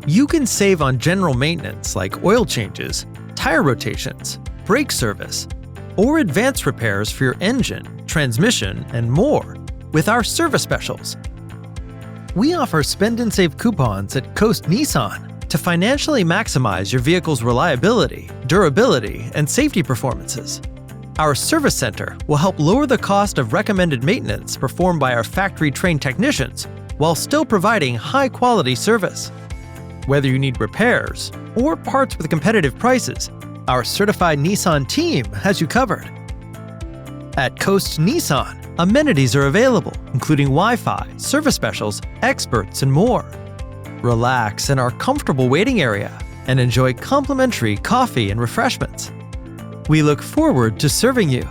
You can save on general maintenance like oil changes, tire rotations, brake service, or advanced repairs for your engine, transmission, and more with our service specials. We offer spend and save coupons at Coast Nissan to financially maximize your vehicle's reliability, durability, and safety performances. Our service center will help lower the cost of recommended maintenance performed by our factory-trained technicians while still providing high-quality service. Whether you need repairs or parts with competitive prices, our certified Nissan team has you covered. At Coast Nissan, amenities are available, including Wi-Fi, service specials, experts, and more. Relax in our comfortable waiting area and enjoy complimentary coffee and refreshments. We look forward to serving you.